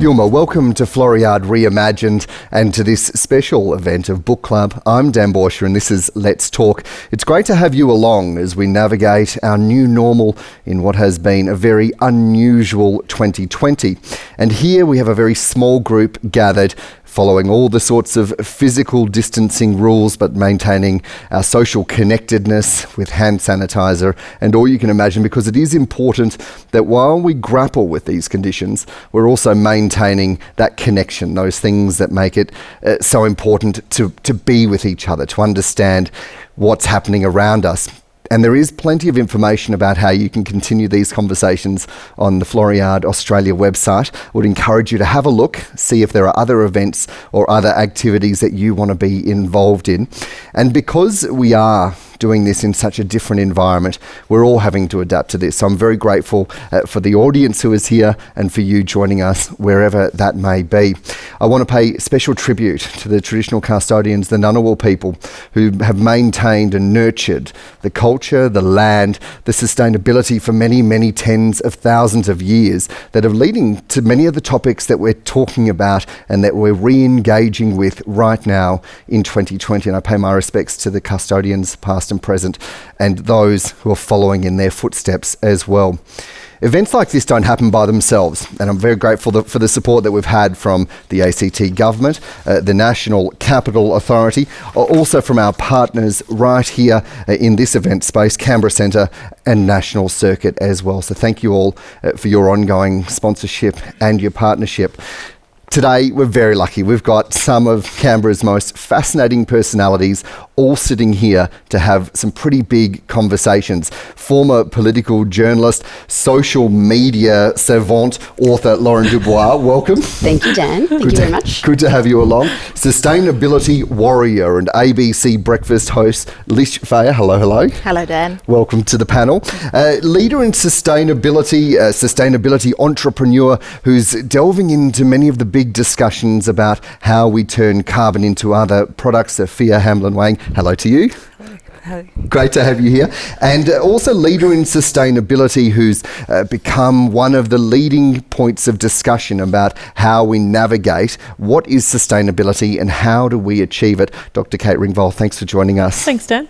Yulma, welcome to Floriade Reimagined and to this special event of Book Club. I'm Dan Bourchier and this is Let's Talk. It's great to have you along as we navigate our new normal in what has been a very unusual 2020. And here we have a very small group gathered following all the sorts of physical distancing rules, but maintaining our social connectedness with hand sanitizer and all you can imagine, because it is important that while we grapple with these conditions, we're also maintaining that connection, those things that make it so important to be with each other, to understand what's happening around us. And there is plenty of information about how you can continue these conversations on the Floriade Australia website. I would encourage you to have a look, see if there are other events or other activities that you want to be involved in. And because we are doing this in such a different environment, we're all having to adapt to this. So I'm very grateful for the audience who is here and for you joining us wherever that may be. I want to pay special tribute to the traditional custodians, the Ngunnawal people, who have maintained and nurtured the culture, the land, the sustainability for many, many tens of thousands of years that are leading to many of the topics that we're talking about and that we're re-engaging with right now in 2020. And I pay my respects to the custodians, past and present, and those who are following in their footsteps as well. Events like this don't happen by themselves, and I'm very grateful for the support that we've had from the ACT government, the National Capital Authority, also from our partners right here in this event space, Canberra Centre and National Circuit as well. So thank you all for your ongoing sponsorship and your partnership. Today, we're very lucky. We've got some of Canberra's most fascinating personalities all sitting here to have some pretty big conversations. Former political journalist, social media savant, author Lauren Dubois, welcome. Thank you, Dan. Thank you very much. Good to have you along. Sustainability warrior and ABC Breakfast host Lish Fejer. Hello, hello. Hello, Dan. Welcome to the panel. Leader in sustainability, sustainability entrepreneur who's delving into many of the big discussions about how we turn carbon into other products. Sophia Hamblin Wang, hello to you. Hello. Great to have you here. And also leader in sustainability who's become one of the leading points of discussion about how we navigate what is sustainability and how do we achieve it. Dr Kate Ringvall, thanks for joining us. Thanks, Dan.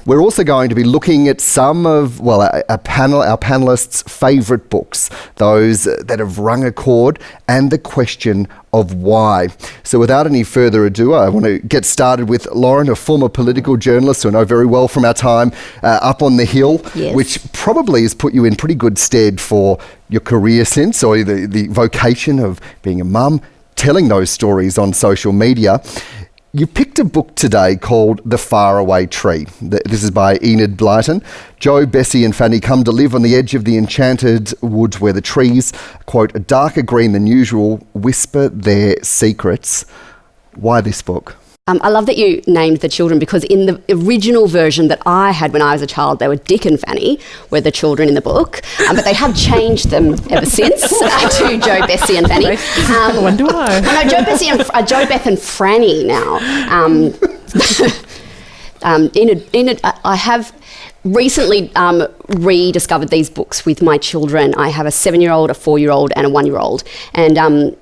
We're also going to be looking at some of, our panellists' favourite books, those that have rung a chord, and the question of why. So without any further ado, I want to get started with Lauren, a former political journalist who I know very well from our time up on the Hill, yes, which probably has put you in pretty good stead for your career since, or the vocation of being a mum, telling those stories on social media. You picked a book today called The Faraway Tree. This is by Enid Blyton. Jo, Bessie and Fanny come to live on the edge of the enchanted woods where the trees, quote, a darker green than usual, whisper their secrets. Why this book? I love that you named the children, because in the original version that I had when I was a child, they were Dick and Fanny, were the children in the book. But they have changed them ever since to Jo, Bessie and Fanny. When do I? No, Jo, Beth and Franny now. Enid, I have recently rediscovered these books with my children. I have a 7-year-old, a 4-year-old and a 1-year-old. And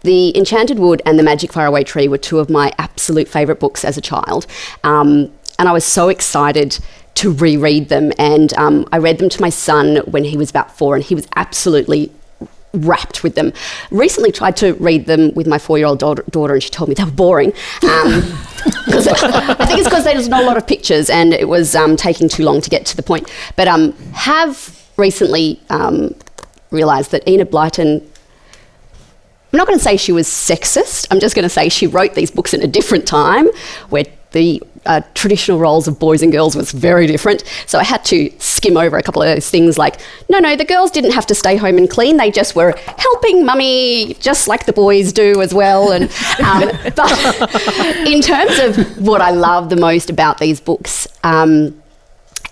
The Enchanted Wood and The Magic Faraway Tree were two of my absolute favourite books as a child. And I was so excited to reread them. And I read them to my son when he was about 4, and he was absolutely wrapped with them. Recently tried to read them with my 4-year-old daughter, and she told me they were boring. Because I think it's because there's not a lot of pictures and it was taking too long to get to the point. But have recently realised that Enid Blyton, I'm not going to say she was sexist, I'm just going to say she wrote these books in a different time where the traditional roles of boys and girls was very different. So I had to skim over a couple of those things like, no, the girls didn't have to stay home and clean. They just were helping mummy just like the boys do as well. And but in terms of what I love the most about these books and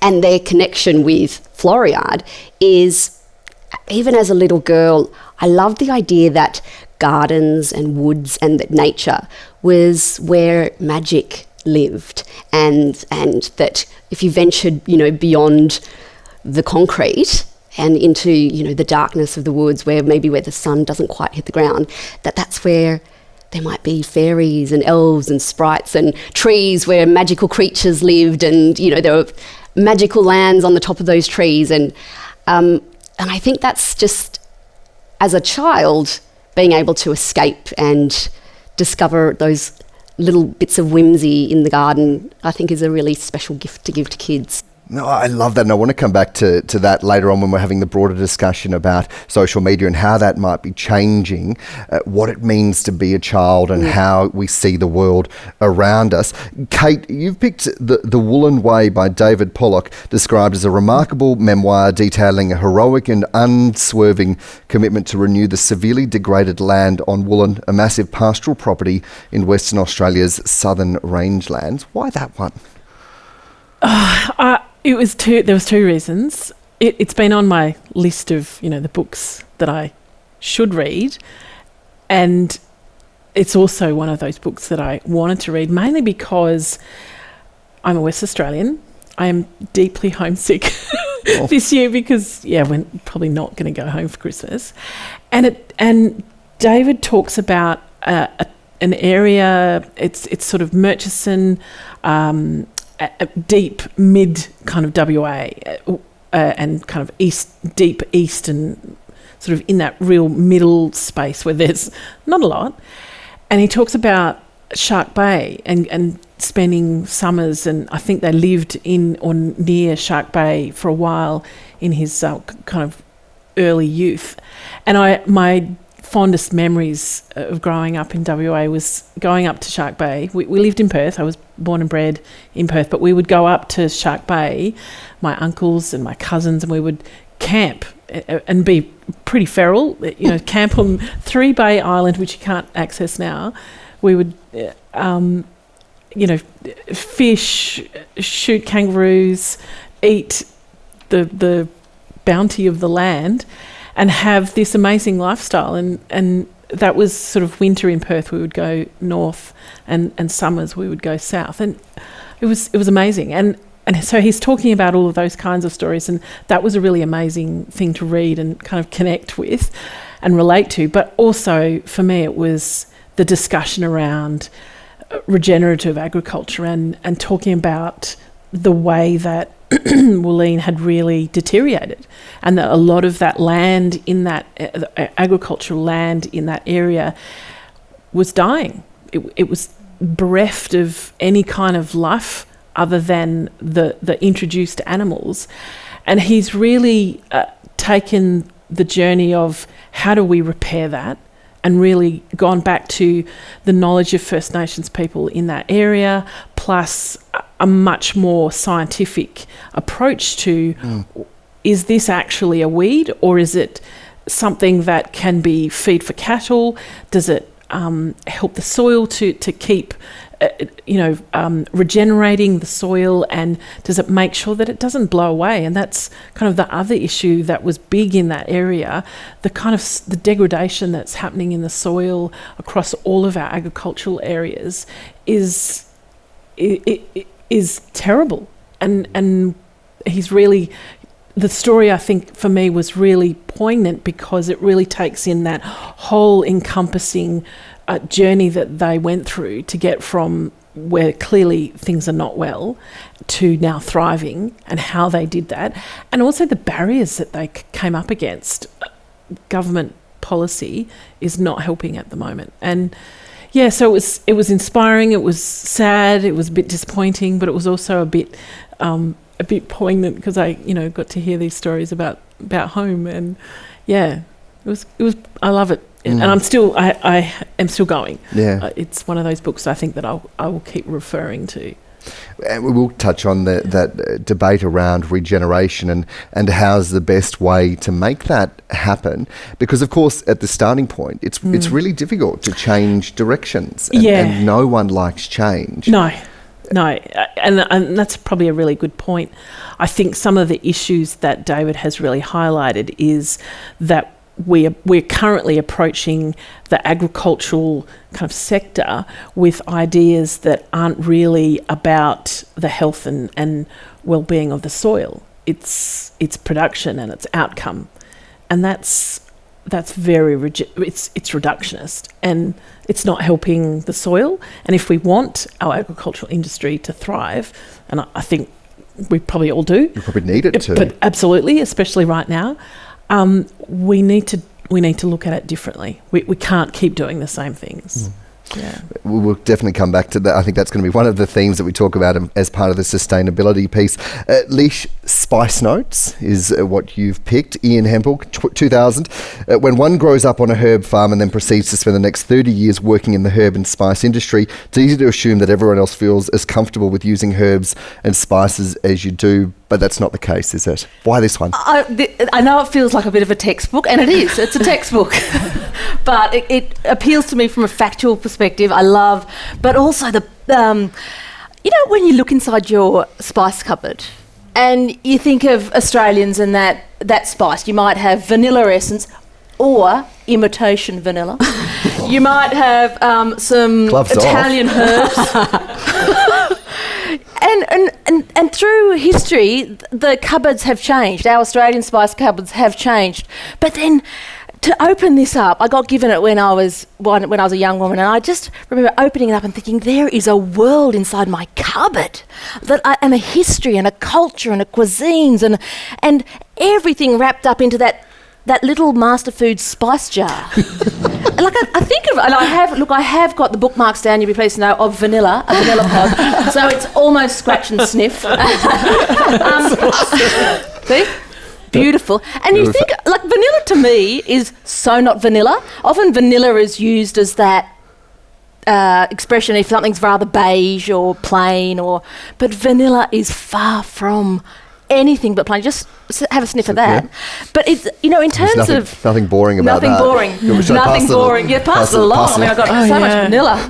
their connection with Floriade is, even as a little girl, I loved the idea that gardens and woods and that nature was where magic lived, and that if you ventured, beyond the concrete, and into, the darkness of the woods where the sun doesn't quite hit the ground, that's where there might be fairies and elves and sprites and trees where magical creatures lived, and, there were magical lands on the top of those trees. And I think that's just, as a child, being able to escape and discover those little bits of whimsy in the garden, I think is a really special gift to give to kids. No, I love that, and I want to come back to that later on when we're having the broader discussion about social media and how that might be changing what it means to be a child and how we see the world around us. Kate, you've picked The Woolen Way by David Pollock, described as a remarkable memoir detailing a heroic and unswerving commitment to renew the severely degraded land on Woolen, a massive pastoral property in Western Australia's southern rangelands. Why that one? There was two reasons. It's been on my list of, the books that I should read, and it's also one of those books that I wanted to read, mainly because I'm a West Australian. I am deeply homesick this year because, we're probably not going to go home for Christmas. And David talks about an area, it's sort of Murchison, a deep mid kind of WA and kind of deep east, and sort of in that real middle space where there's not a lot. And he talks about Shark Bay and spending summers, and I think they lived in or near Shark Bay for a while in his kind of early youth. And my fondest memories of growing up in WA was going up to Shark Bay. We lived in Perth. I was born and bred in Perth, but we would go up to Shark Bay, my uncles and my cousins, and we would camp and be pretty feral, camp on 3 Bay Island, which you can't access now. We would, fish, shoot kangaroos, eat the bounty of the land, and have this amazing lifestyle. And that was sort of winter in Perth. We would go north, and summers we would go south. And it was amazing. And so he's talking about all of those kinds of stories, and that was a really amazing thing to read and kind of connect with and relate to. But also for me, it was the discussion around regenerative agriculture and talking about the way that Woolleen had really deteriorated, and that a lot of that land in that agricultural land in that area was dying. It was bereft of any kind of life other than the introduced animals. And he's really taken the journey of how do we repair that, and really gone back to the knowledge of First Nations people in that area, plus a much more scientific approach to is this actually a weed, or is it something that can be feed for cattle? Does it help the soil to keep regenerating the soil, and does it make sure that it doesn't blow away? And that's kind of the other issue that was big in that area, the kind of the degradation that's happening in the soil across all of our agricultural areas is terrible. And he's really, the story I think for me was really poignant because it really takes in that whole encompassing journey that they went through to get from where clearly things are not well to now thriving, and how they did that, and also the barriers that they came up against. Government policy is not helping at the moment. And so it was inspiring, it was sad, it was a bit disappointing, but it was also a bit poignant because I got to hear these stories about home, and it was I love it. And I am still going. Yeah, it's one of those books I think that I will keep referring to. And we will touch on that debate around regeneration and how's the best way to make that happen. Because, of course, at the starting point, it's really difficult to change directions. And no one likes change. No. And that's probably a really good point. I think some of the issues that David has really highlighted is that we're currently approaching the agricultural kind of sector with ideas that aren't really about the health and well-being of the soil. its production and its outcome, and that's very it's reductionist, and it's not helping the soil. And if we want our agricultural industry to thrive, and I think we probably all do, you probably need it to, but absolutely, especially right now, we need to look at it differently. We can't keep doing the same things. Yeah. We'll definitely come back to that. I think that's going to be one of the themes that we talk about as part of the sustainability piece. Lish, spice notes is what you've picked. Ian Hempel, 2000. When one grows up on a herb farm and then proceeds to spend the next 30 years working in the herb and spice industry, it's easy to assume that everyone else feels as comfortable with using herbs and spices as you do, but that's not the case, is it? Why this one? I know it feels like a bit of a textbook, and it is. It's a textbook. But it appeals to me from a factual perspective. I love, but also when you look inside your spice cupboard and you think of Australians and that spice, you might have vanilla essence or imitation vanilla. You might have some Gloves Italian herbs. And through history, the cupboards have changed. Our Australian spice cupboards have changed. But then to open this up, I got given it when I was a young woman, and I just remember opening it up and thinking, there is a world inside my cupboard, and a history and a culture and a cuisines and everything wrapped up into that little Master Foods spice jar. I think of, and I have got the bookmarks down, you'll be pleased to know, of a vanilla pod. So it's almost scratch and sniff. See? Beautiful. And you think, vanilla to me is so not vanilla. Often vanilla is used as that expression if something's rather beige or plain, but vanilla is far from anything but plain. Just have a sniff of that. Yeah. But it's, in terms of nothing boring about that. Nothing boring. Yeah, pass it along. I mean, I've got so much vanilla.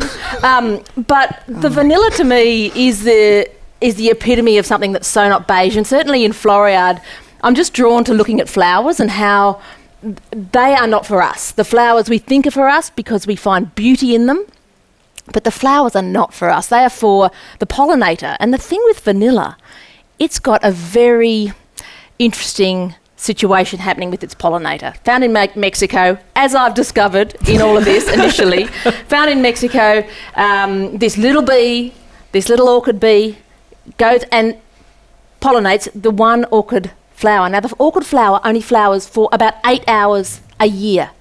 But the vanilla to me is the epitome of something that's so not beige. And certainly in Floriade, I'm just drawn to looking at flowers and how they are not for us. The flowers we think are for us because we find beauty in them, but the flowers are not for us. They are for the pollinator. And the thing with vanilla, it's got a very interesting situation happening with its pollinator. Found in Mexico, as I've discovered in all of this initially, found in Mexico, this little orchid bee goes and pollinates the one orchid flower. Now, the orchid flower only flowers for about 8 hours a year.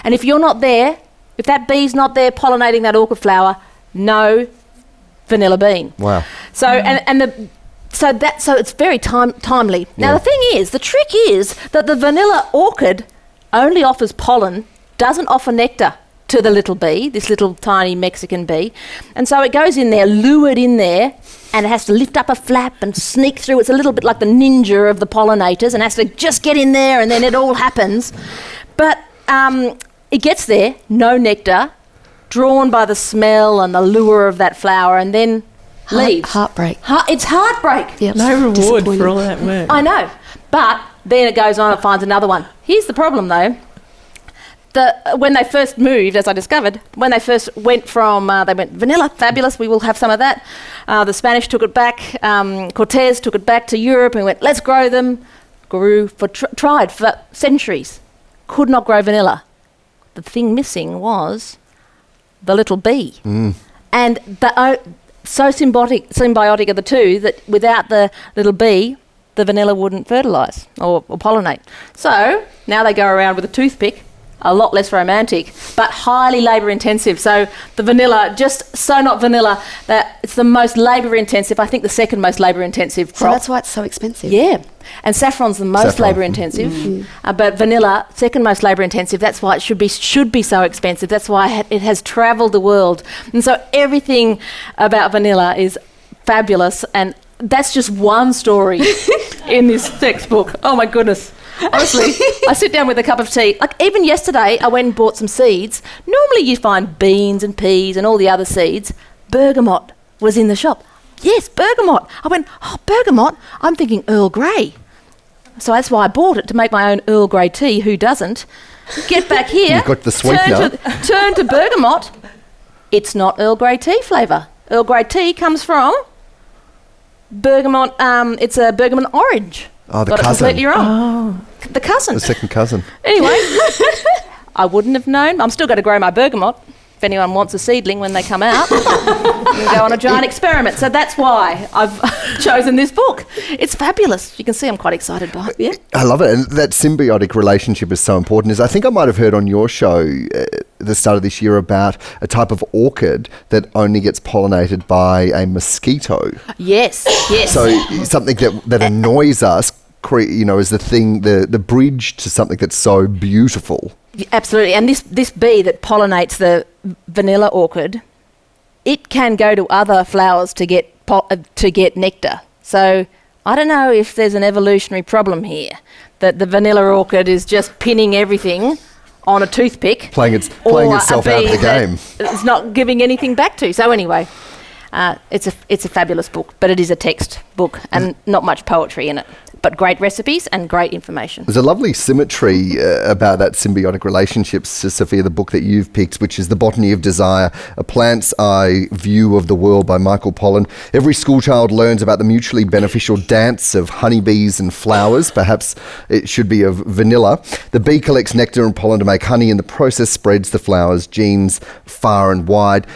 And if you're not there, if that bee's not there pollinating that orchid flower, no vanilla bean. Wow. So, So it's very timely. Now, the trick is that the vanilla orchid only offers pollen, doesn't offer nectar to the little bee, this little tiny Mexican bee. And so it goes in there, lured in there, and it has to lift up a flap and sneak through. It's a little bit like the ninja of the pollinators and has to just get in there and then it all happens. But it gets there, no nectar, drawn by the smell and the lure of that flower, and then leaves. Heartbreak. It's heartbreak. Yep. No reward for all that work. I know. But then it goes on and finds another one. Here's the problem, though. When they first moved, as I discovered, when they first went they went vanilla, fabulous, we will have some of that. The Spanish took it back. Cortez took it back to Europe and went, let's grow them. Tried for centuries. Could not grow vanilla. The thing missing was the little bee. Mm. And so symbiotic are the two that without the little bee, the vanilla wouldn't fertilise or pollinate. So now they go around with a toothpick, a lot less romantic, but highly labour intensive. So the vanilla, just so not vanilla, that it's the most labour intensive, I think the second most labour intensive crop. So that's why it's so expensive. Yeah. And saffron's the most labour intensive, but vanilla, second most labour intensive. That's why it should be so expensive. That's why it has travelled the world. And so everything about vanilla is fabulous, and that's just one story in this textbook. Oh my goodness. Honestly, I sit down with a cup of tea. Like even yesterday, I went and bought some seeds. Normally you find beans and peas and all the other seeds. Bergamot was in the shop. Yes, bergamot. I went, bergamot? I'm thinking Earl Grey. So that's why I bought it, to make my own Earl Grey tea. Who doesn't? Get back here. You've got the sweetener. Turn to bergamot. It's not Earl Grey tea flavour. Earl Grey tea comes from bergamot. It's a bergamot orange. Oh, the Got cousin. it completely wrong. The cousin. The second cousin. Anyway, I wouldn't have known. I'm still going to grow my bergamot. If anyone wants a seedling when they come out, you can go on a giant experiment. So that's why I've chosen this book. It's fabulous. You can see I'm quite excited by it. Yeah. I love it. And that symbiotic relationship is so important. I think I might have heard on your show at the start of this year about a type of orchid that only gets pollinated by a mosquito. Yes. So something that annoys us, is the thing, the bridge to something that's so beautiful. Absolutely. And this bee that pollinates the vanilla orchid, it can go to other flowers to get nectar. So I don't know if there's an evolutionary problem here, that the vanilla orchid is just pinning everything on a toothpick. Playing itself out of the game. It's not giving anything back to. So anyway, it's a fabulous book, but it is a text book and not much poetry in it. But great recipes and great information. There's a lovely symmetry about that symbiotic relationships, Sophia, the book that you've picked, which is The Botany of Desire, A Plant's Eye View of the World by Michael Pollan. Every schoolchild learns about the mutually beneficial dance of honeybees and flowers. Perhaps it should be of vanilla. The bee collects nectar and pollen to make honey, and the process spreads the flower's genes far and wide.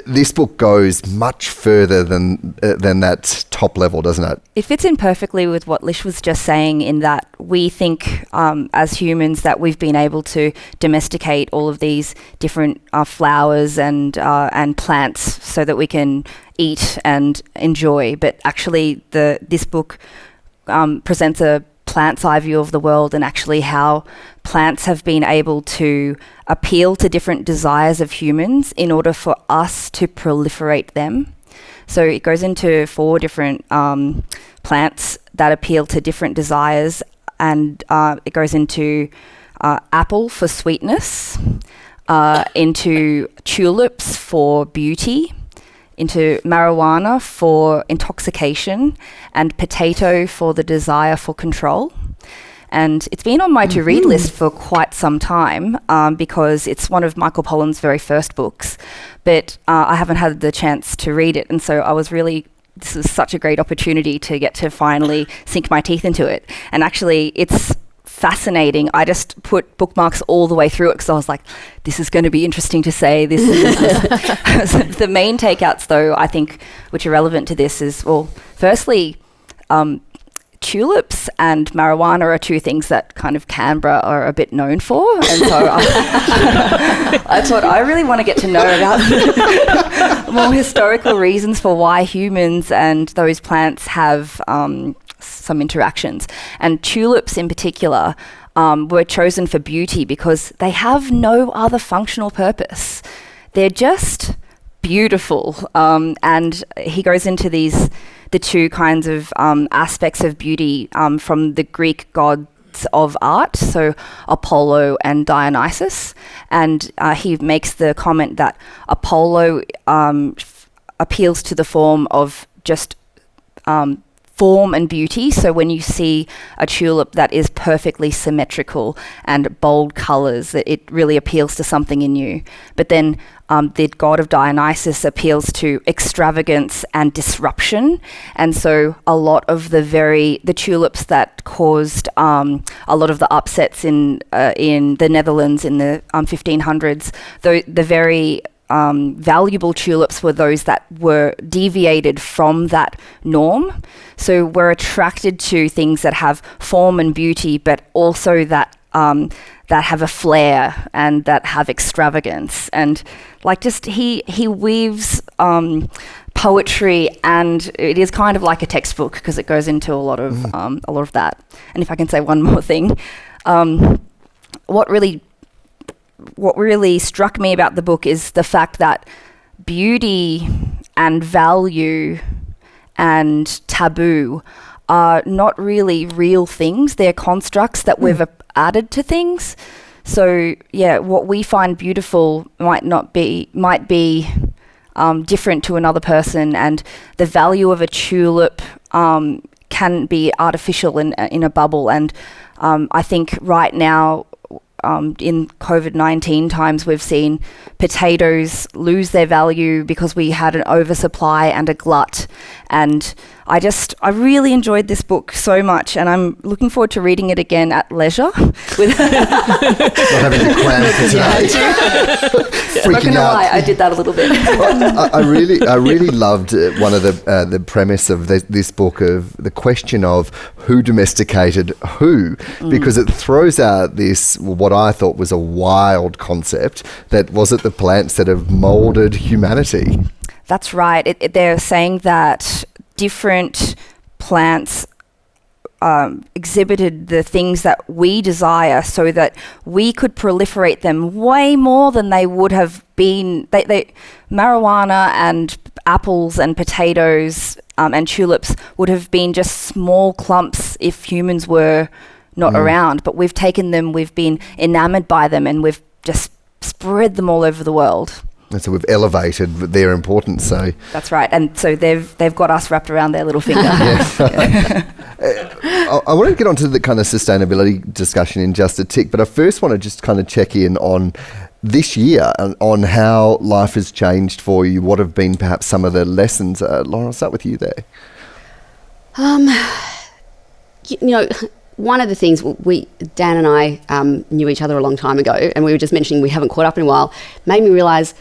This book goes much further than that top level, doesn't it? It fits in perfectly with what Lish was just saying, in that we think as humans that we've been able to domesticate all of these different flowers and plants so that we can eat and enjoy. But actually, this book presents a plant's eye view of the world, and actually how plants have been able to appeal to different desires of humans in order for us to proliferate them. So it goes into 4 different plants that appeal to different desires, and it goes into apple for sweetness, into tulips for beauty, into marijuana for intoxication, and potato for the desire for control. And it's been on my to-read list for quite some time because it's one of Michael Pollan's very first books, but I haven't had the chance to read it. And so this was such a great opportunity to get to finally sink my teeth into it. And actually, it's fascinating. I just put bookmarks all the way through it because I was like, this is going to be interesting to say. This is the main takeouts, though, I think, which are relevant to this is, well, firstly, tulips and marijuana are 2 things that kind of Canberra are a bit known for. And so I thought I really want to get to know about more historical reasons for why humans and those plants have some interactions. And tulips in particular were chosen for beauty because they have no other functional purpose. They're just beautiful. And he goes into the 2 kinds of aspects of beauty from the Greek gods of art, so Apollo and Dionysus. And he makes the comment that Apollo appeals to the form of just form and beauty. So when you see a tulip that is perfectly symmetrical and bold colours, it really appeals to something in you. But then the god of Dionysus appeals to extravagance and disruption. And so a lot of the tulips that caused a lot of the upsets in the Netherlands in the 1500s, the very valuable tulips were those that were deviated from that norm. So we're attracted to things that have form and beauty, but also that have a flair and that have extravagance. And like he weaves poetry, and it is kind of like a textbook because it goes into a lot of that. And if I can say one more thing, what really struck me about the book is the fact that beauty and value and taboo are not really real things. They're constructs that we've added to things. So yeah, what we find beautiful might be different to another person, and the value of a tulip can be artificial in a bubble. And I think right now, in COVID-19 times, we've seen potatoes lose their value because we had an oversupply and a glut. And I really enjoyed this book so much, and I'm looking forward to reading it again at leisure. With Not having to cram for today. I'm not going to lie, I did that a little bit. I really loved one of the premise of this book, of the question of who domesticated who, because it throws out this, what I thought was a wild concept, that was it the plants that have moulded humanity? That's right. They're saying that different plants exhibited the things that we desire so that we could proliferate them way more than they would have been. Marijuana and apples and potatoes and tulips would have been just small clumps if humans were not around. But we've taken them, we've been enamored by them, and we've just spread them all over the world. And so we've elevated their importance. So that's right, and so they've got us wrapped around their little finger. I want to get onto the kind of sustainability discussion in just a tick, but I first want to just kind of check in on this year and on how life has changed for you. What have been perhaps some of the lessons? Lauren, I'll start with you there. One of the things Dan and I knew each other a long time ago, and we were just mentioning we haven't caught up in a while, made me realise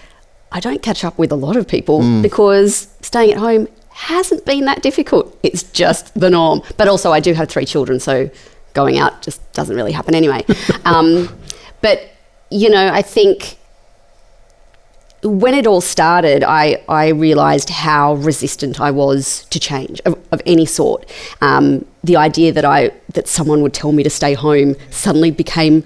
I don't catch up with a lot of people because staying at home hasn't been that difficult. It's just the norm. But also I do have 3 children, so going out just doesn't really happen anyway. But, I think when it all started, I realised how resistant I was to change of any sort. The idea that someone would tell me to stay home suddenly became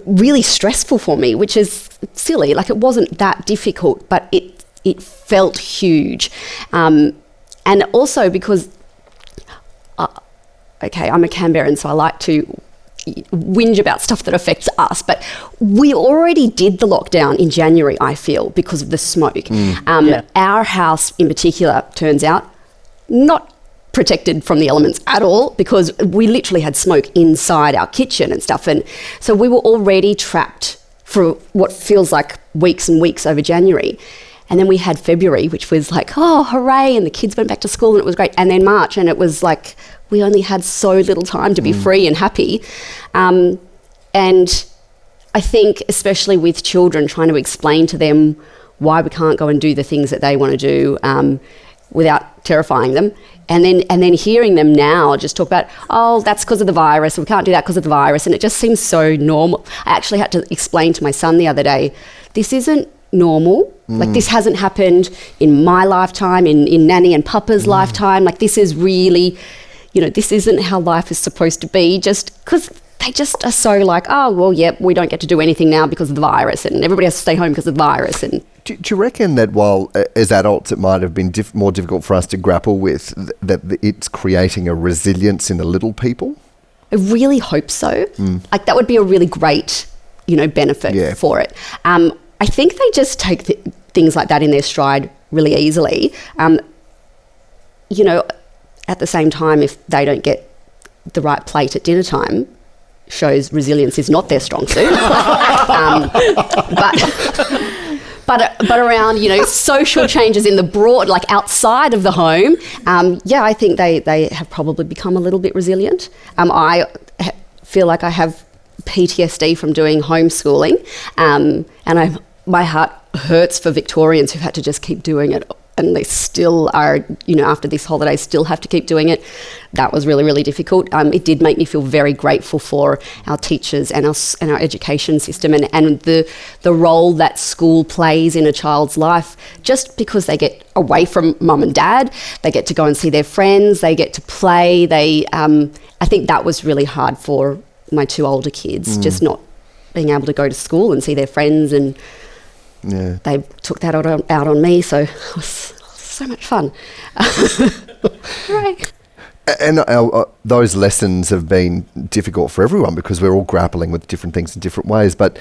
really stressful for me, which is silly. Like, it wasn't that difficult, but it felt huge. And also because, I'm a Canberran, so I like to whinge about stuff that affects us, but we already did the lockdown in January, I feel, because of the smoke. Our house in particular, turns out, not protected from the elements at all, because we literally had smoke inside our kitchen and stuff, and so we were already trapped for what feels like weeks and weeks over January. And then we had February, which was like, oh, hooray, and the kids went back to school and it was great. And then March, and it was like we only had so little time to be free and happy. And I think, especially with children, trying to explain to them why we can't go and do the things that they want to do without terrifying them. And then hearing them now just talk about, oh, that's because of the virus, we can't do that because of the virus. And it just seems so normal. I actually had to explain to my son the other day, this isn't normal. Like, this hasn't happened in my lifetime, in Nanny and Papa's lifetime. Like, this is really, this isn't how life is supposed to be, just because they just are so like, oh, well, yep, we don't get to do anything now because of the virus, and everybody has to stay home because of the virus. And do you reckon that while as adults it might have been more difficult for us to grapple with, that it's creating a resilience in the little people? I really hope so. Like, that would be a really great, benefit for it. I think they just take things like that in their stride really easily. At the same time, if they don't get the right plate at dinner time, shows resilience is not their strong suit. But around, social changes in the broad, like outside of the home, I think they have probably become a little bit resilient. I feel like I have PTSD from doing homeschooling, and my heart hurts for Victorians who've had to just keep doing it, and they still are, after this holiday, still have to keep doing it. That was really, really difficult. It did make me feel very grateful for our teachers and our education system and the role that school plays in a child's life, just because they get away from mum and dad, they get to go and see their friends, they get to play. I think that was really hard for my 2 older kids, just not being able to go to school and see their friends, and they took that out on me, so it was so much fun. Right. And those lessons have been difficult for everyone because we're all grappling with different things in different ways. But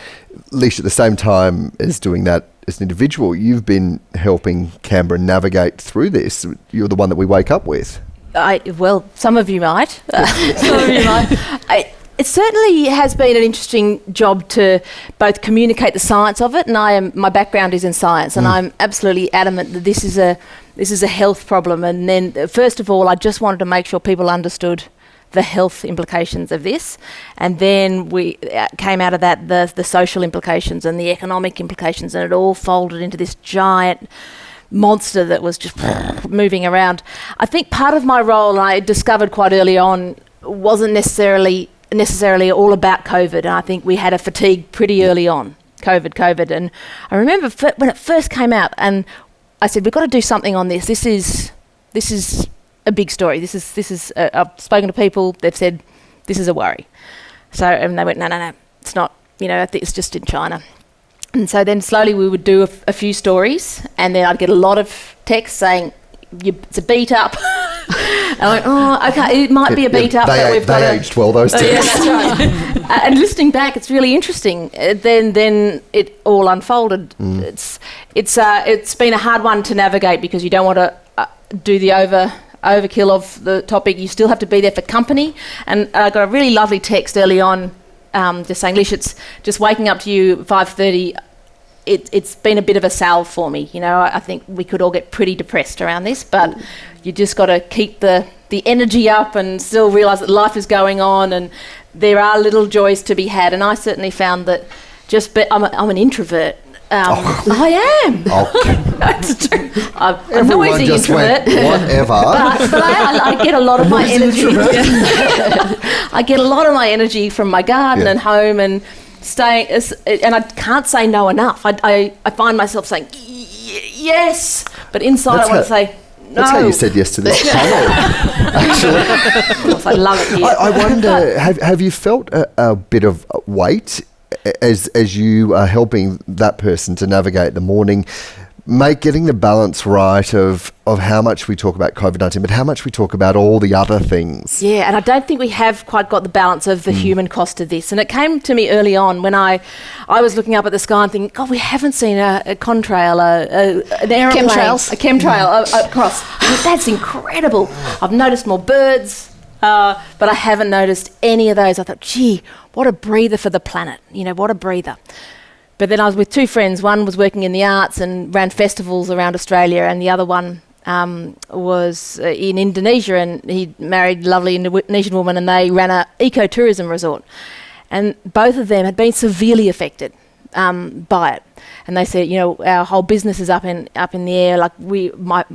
Lish, at the same time as doing that as an individual, you've been helping Canberra navigate through this. You're the one that we wake up with. Some of you might. It certainly has been an interesting job to both communicate the science of it, and my background is in science, and I'm absolutely adamant that this is a health problem. And then, first of all, I just wanted to make sure people understood the health implications of this, and then we came out of that the social implications and the economic implications, and it all folded into this giant monster that was just moving around. I think part of my role, and I discovered quite early on, wasn't necessarily all about COVID, and I think we had a fatigue pretty early on, COVID. And I remember when it first came out, and I said, we've got to do something on this. This is a big story. This is. I've spoken to people. They've said this is a worry. So and they went, no, it's not. I think it's just in China. And so then slowly we would do a few stories, and then I'd get a lot of texts saying, it's a beat up. And I went, oh, okay, it might be a beat up. But we've got aged well, those texts. Yeah, that's right. And listening back, it's really interesting. Then it all unfolded. It's been a hard one to navigate because you don't want to do the overkill of the topic. You still have to be there for company. And I got a really lovely text early on just saying, Lish, it's just waking up to you at 5:30. It's been a bit of a salve for me. I think we could all get pretty depressed around this, but you just got to keep the energy up and still realise that life is going on and there are little joys to be had. And I certainly found that I'm an introvert. I am. That's true. I'm a noisy introvert. Whatever. but I get a lot of my energy. I get a lot of my energy from my garden and home and staying, and I can't say no enough. I find myself saying yes, but inside I want to say no. That's how you said yes to this panel. Actually, I love it here. I wonder, have you felt a bit of weight as you are helping that person to navigate the morning, getting the balance right of how much we talk about COVID-19, but how much we talk about all the other things? Yeah, and I don't think we have quite got the balance of the human cost of this. And it came to me early on when I was looking up at the sky and thinking, God, we haven't seen a contrail, an aeroplane, a chemtrail across. That's incredible. I've noticed more birds, but I haven't noticed any of those. I thought, gee, what a breather for the planet. What a breather. But then I was with two friends. One was working in the arts and ran festivals around Australia, and the other one was in Indonesia, and he married a lovely Indonesian woman, and they ran an ecotourism resort. And both of them had been severely affected by it. And they said, our whole business is up in the air. Like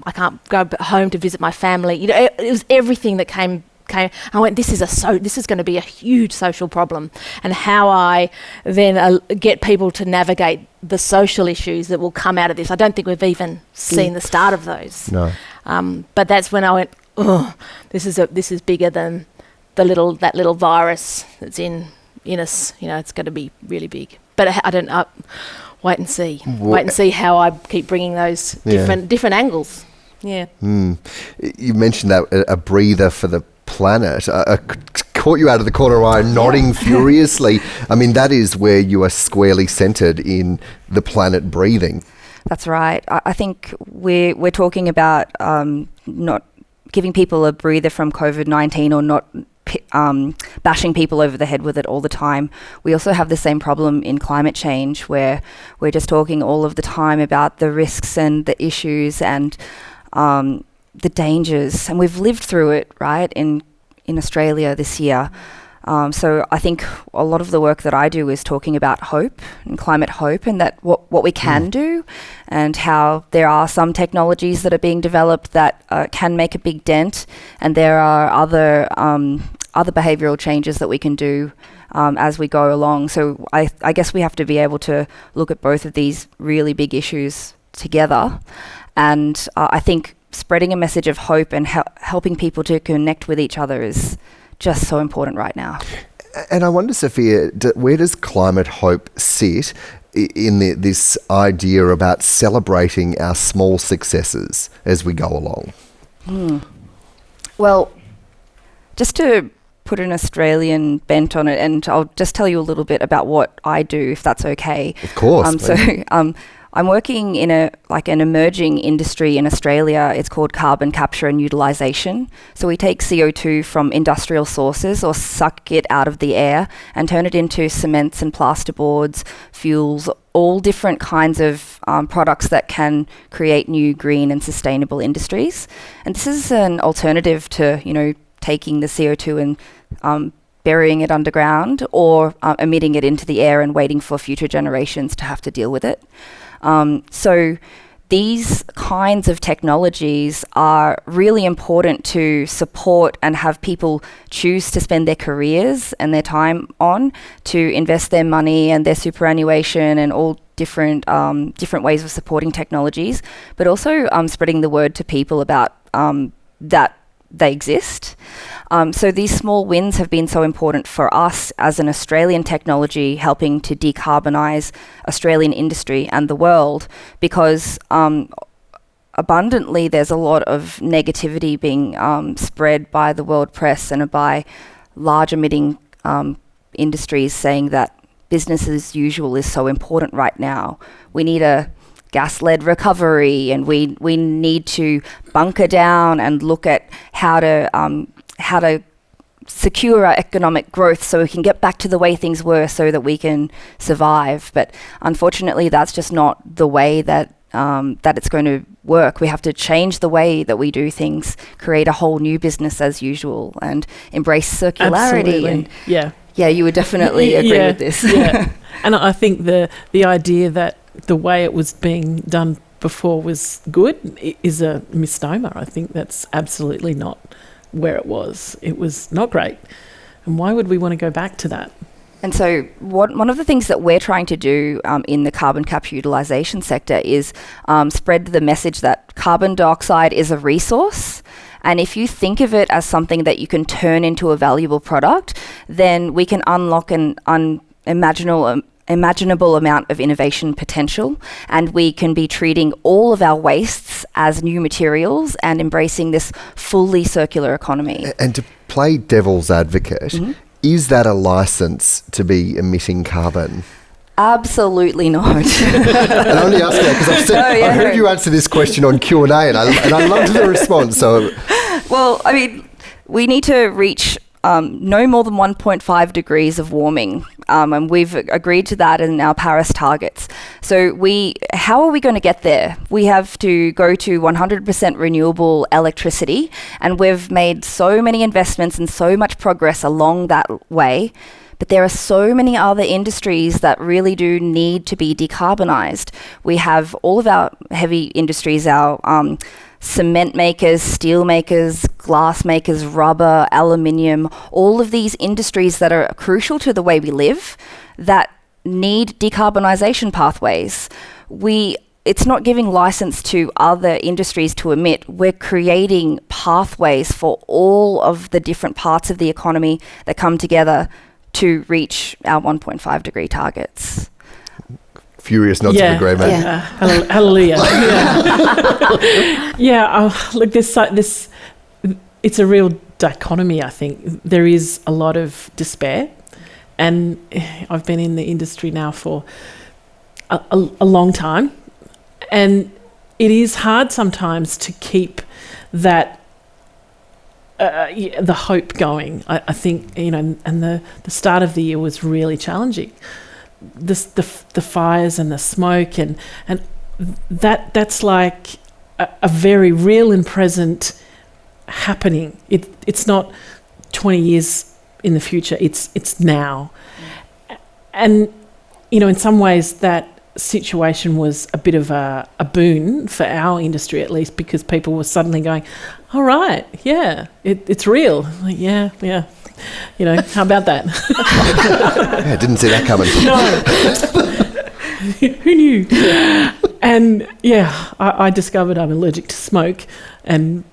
I can't go home to visit my family. It was everything that came. I went, this is going to be a huge social problem, and how I then get people to navigate the social issues that will come out of this. I don't think we've even seen the start of those. No. But that's when I went, oh, this is bigger than that little virus that's in us. It's going to be really big. But wait and see. Wait and see how I keep bringing those different angles. Yeah. You mentioned that a breather for the planet. I caught you out of the corner of my eye nodding furiously. I mean, that is where you are squarely centred in the planet breathing. That's right. I think we're talking about not giving people a breather from COVID-19 or not bashing people over the head with it all the time. We also have the same problem in climate change, where we're just talking all of the time about the risks and the issues and the dangers, and we've lived through it, right, in Australia this year. So I think a lot of the work that I do is talking about hope and climate hope, and that what we can do, and how there are some technologies that are being developed that can make a big dent, and there are other behavioural changes that we can do as we go along. So I guess we have to be able to look at both of these really big issues together, and I think spreading a message of hope and helping people to connect with each other is just so important right now. And I wonder, Sophia, where does climate hope sit in this idea about celebrating our small successes as we go along? Well, just to put an Australian bent on it, and I'll just tell you a little bit about what I do, if that's okay. Of course. I'm working in an emerging industry in Australia. It's called carbon capture and utilisation. So we take CO2 from industrial sources or suck it out of the air and turn it into cements and plasterboards, fuels, all different kinds of products that can create new green and sustainable industries. And this is an alternative to, taking the CO2 and burying it underground or emitting it into the air and waiting for future generations to have to deal with it. So these kinds of technologies are really important to support and have people choose to spend their careers and their time on, to invest their money and their superannuation and all different ways of supporting technologies, but also spreading the word to people about that they exist. So these small wins have been so important for us as an Australian technology helping to decarbonise Australian industry and the world, because abundantly there's a lot of negativity being spread by the world press and by large emitting industries saying that business as usual is so important right now. We need a gas-led recovery, and we need to bunker down and look at how to secure our economic growth so we can get back to the way things were so that we can survive. But unfortunately, that's just not the way that it's going to work. We have to change the way that we do things, create a whole new business as usual, and embrace circularity. Absolutely. And you would definitely agree with this. Yeah. And I think the idea that the way it was being done before was good is a misnomer. I think that's absolutely not where it was. It was not great. And why would we want to go back to that? And so one of the things that we're trying to do in the carbon capture utilisation sector is spread the message that carbon dioxide is a resource. And if you think of it as something that you can turn into a valuable product, then we can unlock an unimaginable amount of innovation potential, and we can be treating all of our wastes as new materials and embracing this fully circular economy. And to play devil's advocate, is that a license to be emitting carbon? Absolutely not. And I only ask that because I heard you answer this question on Q&A, and I loved the response. So, well, I mean, we need to reach no more than 1.5 degrees of warming, and we've agreed to that in our Paris targets. So how are we going to get there? We have to go to 100% renewable electricity, and we've made so many investments and so much progress along that way. But there are so many other industries that really do need to be decarbonised. We have all of our heavy industries, our cement makers, steel makers, glass makers, rubber, aluminium, all of these industries that are crucial to the way we live that need decarbonisation pathways. It's not giving license to other industries to emit. We're creating pathways for all of the different parts of the economy that come together to reach our 1.5 degree targets. Furious nods of agreement. Yeah. Hallelujah. Look, this it's a real dichotomy, I think. There is a lot of despair, and I've been in the industry now for a long time, and it is hard sometimes to keep that the hope going. I think, and the start of the year was really challenging. The fires and the smoke and that's like a very real and present happening. It's not 20 years in the future. It's now, and in some ways that situation was a bit of a boon for our industry, at least, because people were suddenly going, all right, it's real. Like, yeah. How about that? Yeah, didn't see that coming. No. Who knew? And I discovered I'm allergic to smoke, and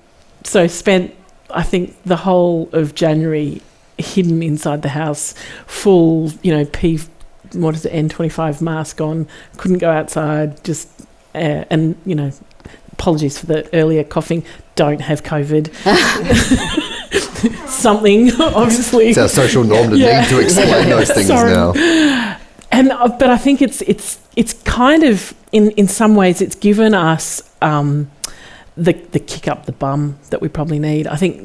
so spent, I think, the whole of January hidden inside the house, full, N25 mask on, couldn't go outside, just, and, apologies for the earlier coughing, don't have COVID. Something, obviously. It's our social norm to need to explain those things now. But I think it's kind of in some ways it's given us the kick up the bum that we probably need. I think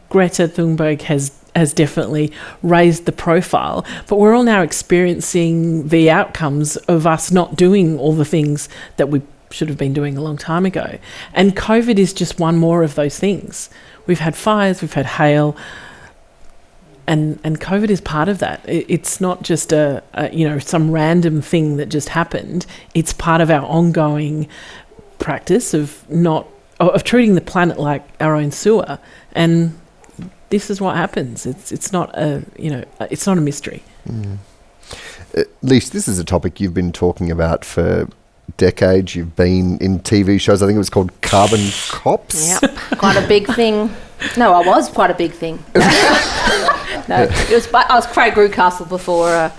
Greta Thunberg has definitely raised the profile, but we're all now experiencing the outcomes of us not doing all the things that we should have been doing a long time ago. And COVID is just one more of those things. We've had fires, we've had hail, and COVID is part of that. It's not just some random thing that just happened. It's part of our ongoing practice of treating the planet like our own sewer, and this is what happens. It's not a mystery. Lish, this is a topic you've been talking about for decades. You've been in TV shows. I think it was called Carbon Cops. Yep, quite a big thing. No, I was quite a big thing. No, I was Craig Rewcastle before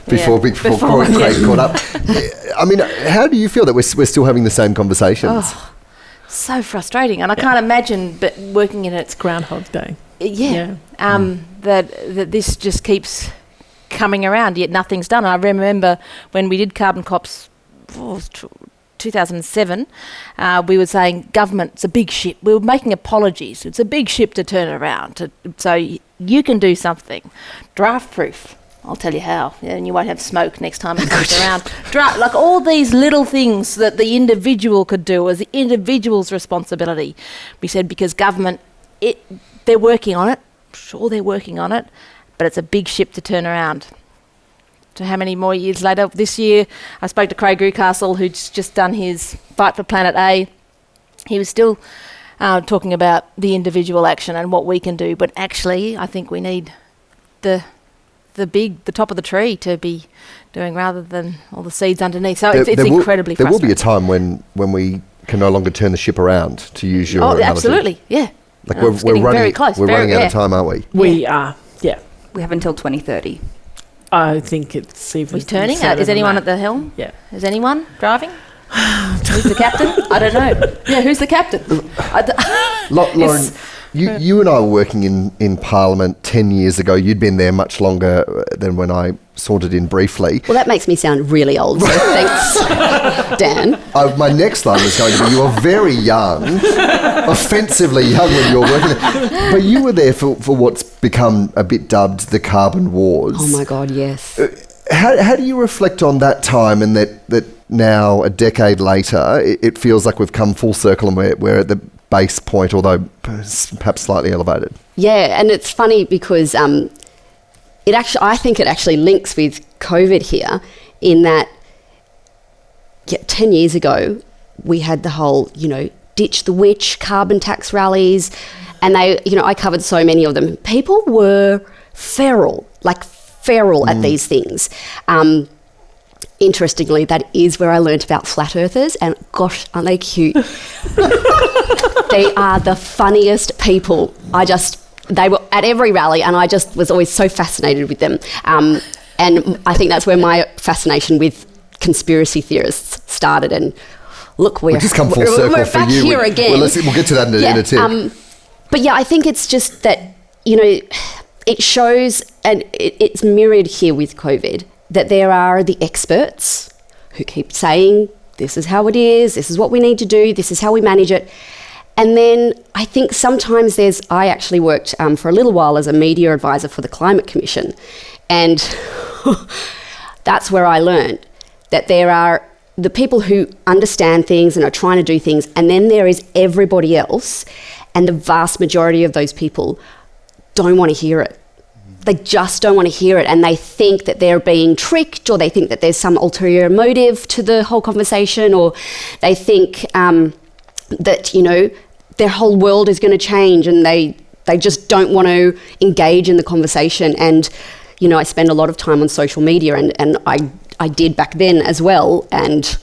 Craig caught up. I mean, how do you feel that we're still having the same conversations? Oh, so frustrating, and I can't imagine, but working in It's Groundhog Day. That this just keeps coming around, yet nothing's done. I remember when we did Carbon Cops, 2007, we were saying government's a big ship. We were making apologies. It's a big ship to turn around. So you can do something. Draft proof. I'll tell you how. And you won't have smoke next time it comes around. Like all these little things that the individual could do was the individual's responsibility. We said because government, they're working on it. Sure, they're working on it. But it's a big ship to turn around. So how many more years later? This year, I spoke to Craig Rewcastle, who's just done his Fight for Planet A. He was still talking about the individual action and what we can do. But actually, I think we need the top of the tree to be doing rather than all the seeds underneath. So it's incredibly frustrating. There will be a time when we can no longer turn the ship around, to use your analogy. Absolutely, yeah. Like we're running very close. We're running out of time, aren't we? We are, yeah. We have until 2030. I think it's even... We're turning? Is anyone at the helm? Yeah. Is anyone driving? Who's the captain? I don't know. Yeah, who's the captain? Lauren, you and I were working in Parliament 10 years ago. You'd been there much longer than when I sauntered in briefly. Well, that makes me sound really old, so thanks, Dan. My next line was going to be, you were very young, offensively young when you were working there. But you were there for what's become a bit dubbed the Carbon Wars. Oh, my God, yes. How do you reflect on that time and that now, a decade later, it feels like we've come full circle and we're at the base point, although perhaps slightly elevated? Yeah, and it's funny because I think it actually links with COVID here in that 10 years ago we had the whole, ditch the witch, carbon tax rallies, and I covered so many of them. People were feral at these things. Interestingly, that is where I learnt about flat earthers, and gosh, aren't they cute? They are the funniest people. They were at every rally, and I just was always so fascinated with them. And I think that's where my fascination with conspiracy theorists started. And look, we're just come full circle we're for back you. here again. We'll get to that in a tick. But yeah, I think it's just that it shows, and it's mirrored here with COVID, that there are the experts who keep saying, this is how it is, this is what we need to do, this is how we manage it. And then I think sometimes I actually worked for a little while as a media advisor for the Climate Commission. And that's where I learned that there are the people who understand things and are trying to do things, and then there is everybody else, and the vast majority of those people don't want to hear it. They just don't want to hear it, and they think that they're being tricked, or they think that there's some ulterior motive to the whole conversation, or they think that, their whole world is going to change, and they just don't want to engage in the conversation. And, I spend a lot of time on social media, and I did back then as well, and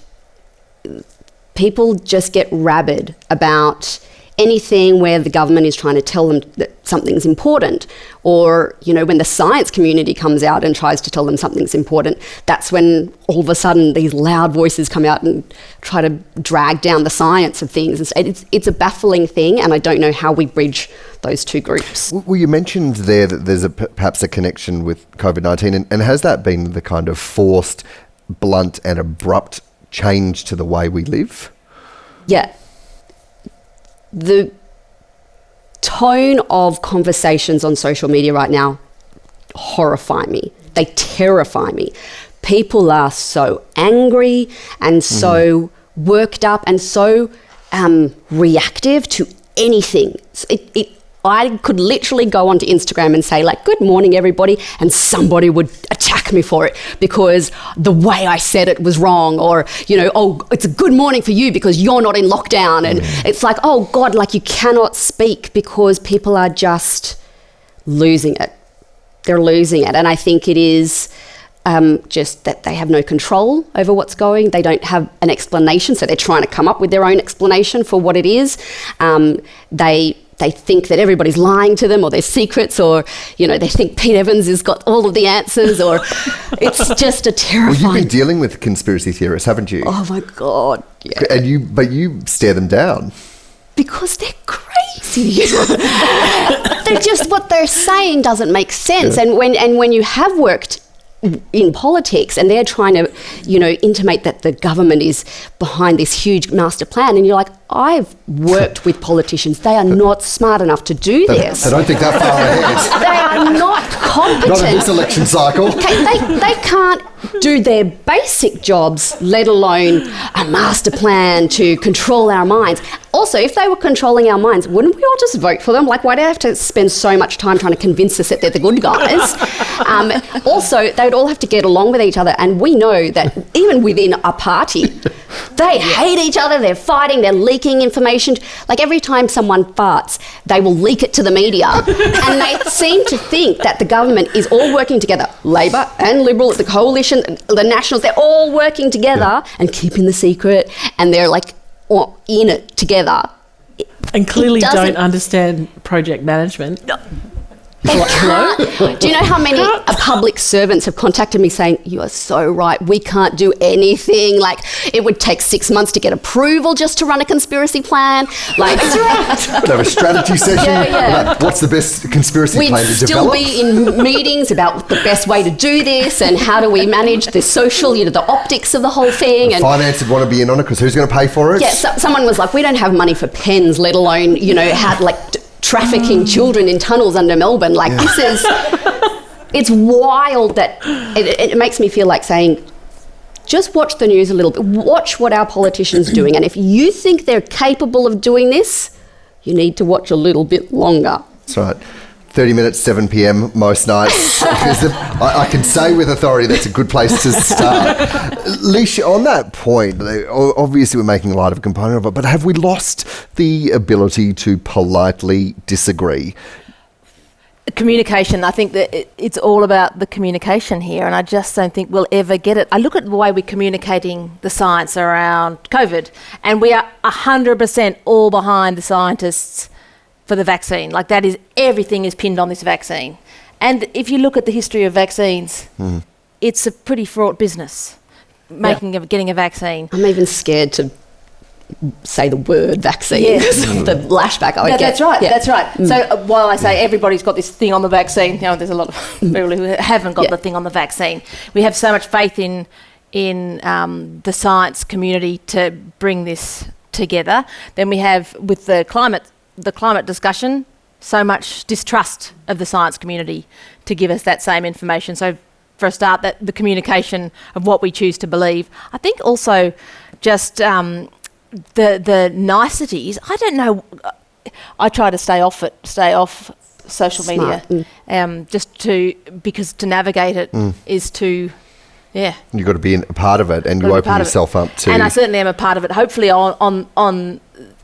people just get rabid about anything where the government is trying to tell them that something's important, or, you know, when the science community comes out and tries to tell them something's important, that's when all of a sudden these loud voices come out and try to drag down the science of things. It's a baffling thing, and I don't know how we bridge those two groups. Well, you mentioned there that there's perhaps a connection with COVID-19, and has that been the kind of forced, blunt and abrupt change to the way we live? Yeah. The tone of conversations on social media right now horrify me. They terrify me. People are so angry and so worked up and so reactive to anything. I could literally go onto Instagram and say, like, good morning, everybody, and somebody would attack me for it because the way I said it was wrong, or, you know, oh, it's a good morning for you because you're not in lockdown. And it's like, oh, God, like, you cannot speak because people are just losing it. They're losing it. And I think it is just that they have no control over what's going. They don't have an explanation, so they're trying to come up with their own explanation for what it is. They think that everybody's lying to them, or their secrets, or, you know, they think Pete Evans has got all of the answers, or it's just a terrifying... Well, you've been dealing with conspiracy theorists, haven't you? Oh, my God, yeah. But you stare them down. Because they're crazy. They're just, what they're saying doesn't make sense. Yeah. And when you have worked in politics and they're trying to, you know, intimate that the government is behind this huge master plan, and you're like, I've worked with politicians. They are not smart enough to do this. I don't think that far ahead. They are not competent. Not in this election cycle. Okay, they can't do their basic jobs, let alone a master plan to control our minds. Also, if they were controlling our minds, wouldn't we all just vote for them? Like, why do they have to spend so much time trying to convince us that they're the good guys? Also, they would all have to get along with each other. And we know that even within a party, they hate each other, they're fighting, they're leaking information. Like, every time someone farts, they will leak it to the media. And they seem to think that the government is all working together. Labor and Liberal, the coalition, the Nationals, they're all working together and keeping the secret. And they're like, in it together. And clearly don't understand project management. No. They can't. Do you know how many public servants have contacted me saying, you are so right, we can't do anything. Like, it would take 6 months to get approval just to run a conspiracy plan. Like, that's right. We'd have a strategy session. Yeah. What's the best conspiracy plan to develop? We'd still be in meetings about the best way to do this and how do we manage the social, you know, the optics of the whole thing. And finance would want to be in on it because who's going to pay for it? Yeah, someone was like, we don't have money for pens, let alone, you know, how, like, trafficking children in tunnels under Melbourne. Like, this is, it's wild that it makes me feel like saying, just watch the news a little bit, watch what our politicians are doing, and if you think they're capable of doing this, you need to watch a little bit longer. That's right. 30 minutes, 7 p.m. most nights. I can say with authority that's a good place to start. Lish, on that point, obviously we're making light of a component of it, but have we lost the ability to politely disagree? Communication. I think that it's all about the communication here, and I just don't think we'll ever get it. I look at the way we're communicating the science around COVID, and we are 100% all behind the scientists for the vaccine. Like, that is, everything is pinned on this vaccine. And if you look at the history of vaccines, it's a pretty fraught business, getting a vaccine. I'm even scared to say the word vaccine because of the lashback I would get. That's right, that's right. So while I say everybody's got this thing on the vaccine, you know, there's a lot of people who haven't got the thing on the vaccine. We have so much faith in the science community to bring this together. Then we have, with the climate discussion, so much distrust of the science community to give us that same information. So for a start, that the communication of what we choose to believe. I think also just the niceties. I don't know. I try to stay off social media, because to navigate it is to. Yeah, you've got to be a part of it, and you open yourself up to. And I certainly am a part of it. Hopefully, on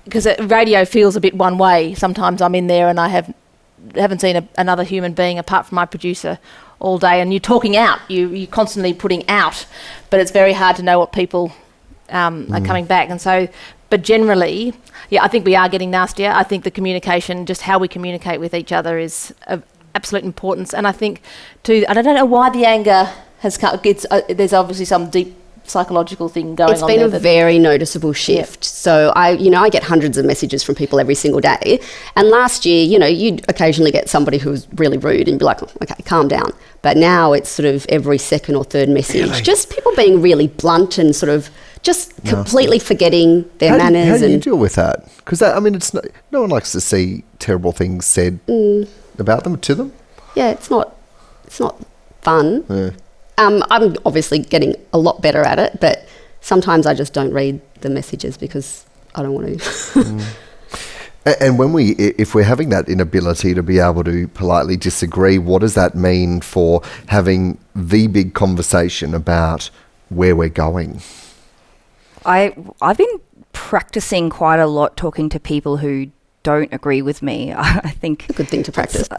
because radio feels a bit one way. Sometimes I'm in there and I haven't seen another human being apart from my producer all day, and you're talking out. You're constantly putting out, but it's very hard to know what people are coming back. And so, but generally, I think we are getting nastier. I think the communication, just how we communicate with each other, is of absolute importance. And I think, too, I don't know why the anger has come. There's obviously some deep psychological thing going on. It's been a very noticeable shift. So I get hundreds of messages from people every single day. And last year, you'd occasionally get somebody who was really rude and be like, okay, calm down. But now it's sort of every second or third message. Really? Just people being really blunt and sort of just completely forgetting their manners. How do you deal with that? Because it's no one likes to see terrible things said about them, to them. Yeah, it's not fun. Yeah. I'm obviously getting a lot better at it, but sometimes I just don't read the messages because I don't want to. And if we're having that inability to be able to politely disagree, what does that mean for having the big conversation about where we're going? I've been practicing quite a lot talking to people who don't agree with me. I think a good thing to practice.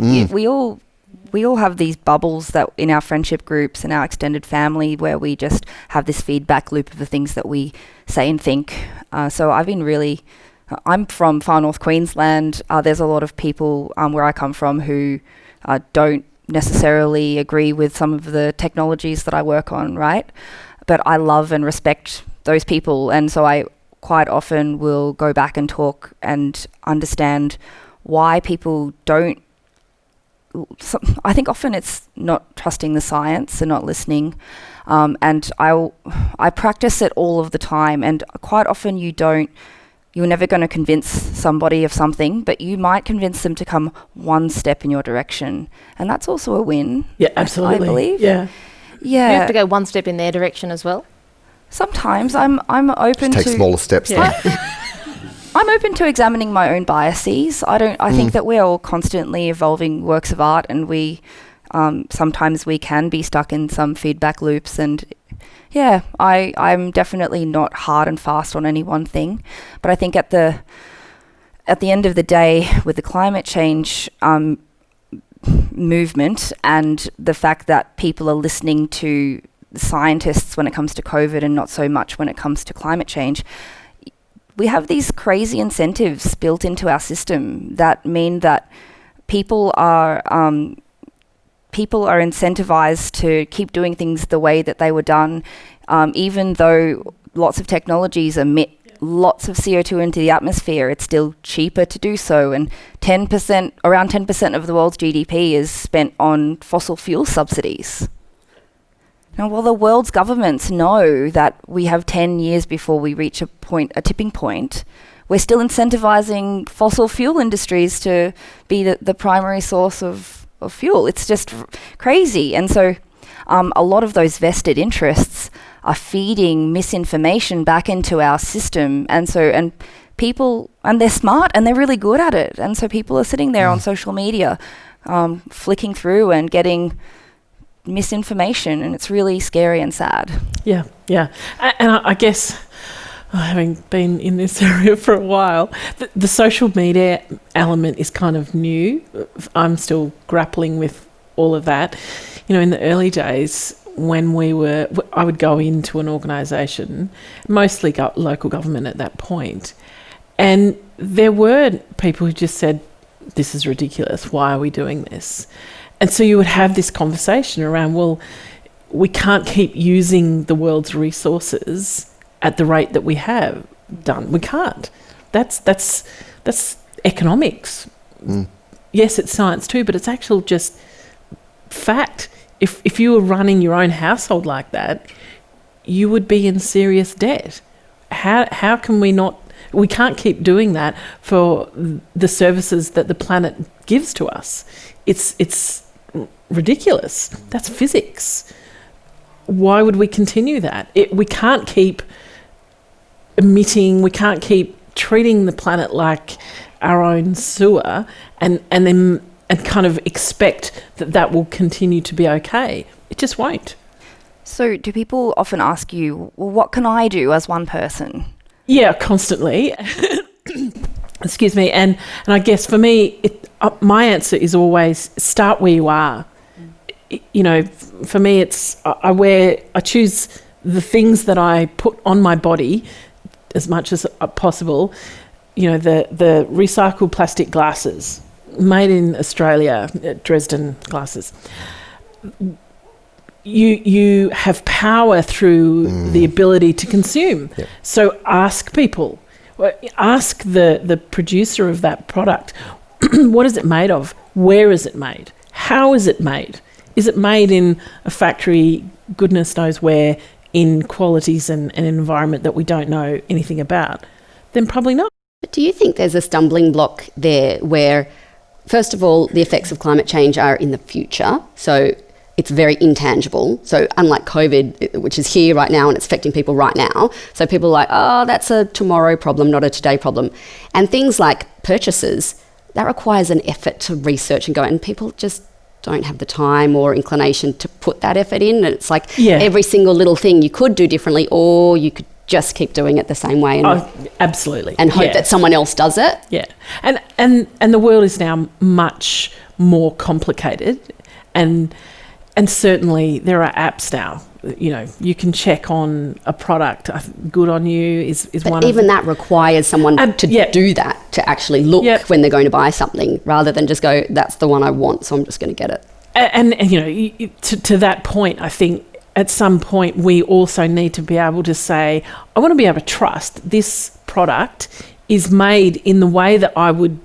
We all have these bubbles that in our friendship groups and our extended family where we just have this feedback loop of the things that we say and think. So I'm from far north Queensland. There's a lot of people where I come from who don't necessarily agree with some of the technologies that I work on, right? But I love and respect those people. And so I quite often will go back and talk and understand why people don't. I think often it's not trusting the science and not listening, and I practice it all of the time, and quite often you're never going to convince somebody of something, but you might convince them to come one step in your direction, and that's also a win. Yeah, absolutely. I believe. Yeah. You have to go one step in their direction as well. Sometimes I'm open Just take smaller steps then. I'm open to examining my own biases. I think that we're all constantly evolving works of art, and we sometimes we can be stuck in some feedback loops. And I'm definitely not hard and fast on any one thing. But I think at the end of the day, with the climate change movement and the fact that people are listening to scientists when it comes to COVID and not so much when it comes to climate change, we have these crazy incentives built into our system that mean that people are incentivized to keep doing things the way that they were done, even though lots of technologies emit lots of CO2 into the atmosphere. It's still cheaper to do so, and around 10% of the world's GDP is spent on fossil fuel subsidies. Now, while the world's governments know that we have 10 years before we reach a tipping point, we're still incentivizing fossil fuel industries to be the primary source of fuel. It's just crazy. And so a lot of those vested interests are feeding misinformation back into our system. And people, and they're smart and they're really good at it. And so people are sitting there on social media, flicking through and getting misinformation, and it's really scary and sad. Yeah. And I guess, having been in this area for a while, the social media element is kind of new. I'm still grappling with all of that. In the early days when I would go into an organisation, mostly local government at that point, and there were people who just said, this is ridiculous, why are we doing this? And so you would have this conversation around, well, we can't keep using the world's resources at the rate that we have done. We can't. That's economics. Yes, it's science too, but it's actual just fact. If you were running your own household like that, you would be in serious debt. How can we not? We can't keep doing that for the services that the planet gives to us. It's ridiculous. That's physics. Why would we continue that? We can't keep emitting, we can't keep treating the planet like our own sewer and kind of expect that will continue to be okay. It just won't. So do people often ask you, well, what can I do as one person? Yeah, constantly. Excuse me. And I guess for me, my answer is always start where you are. For me, it's I choose the things that I put on my body as much as possible, the recycled plastic glasses made in Australia, Dresden glasses. You have power through the ability to consume. Yep. So ask people, ask the producer of that product, what is it made of? Where is it made? How is it made? Is it made in a factory, goodness knows where, in qualities and an environment that we don't know anything about? Then probably not. But do you think there's a stumbling block there where, first of all, the effects of climate change are in the future, so it's very intangible. So unlike COVID, which is here right now and it's affecting people right now, so people are like, oh, that's a tomorrow problem, not a today problem. And things like purchases, that requires an effort to research and go, and people just don't have the time or inclination to put that effort in. And it's like every single little thing you could do differently, or you could just keep doing it the same way and absolutely, and hope that someone else does it. Yeah. And the world is now much more complicated, and certainly there are apps now. You can check on a product. Good on you is but one. Even that requires someone to do that, to actually look when they're going to buy something, rather than just go, that's the one I want, so I'm just going to get it. And to that point, I think at some point we also need to be able to say, I want to be able to trust this product is made in the way that I would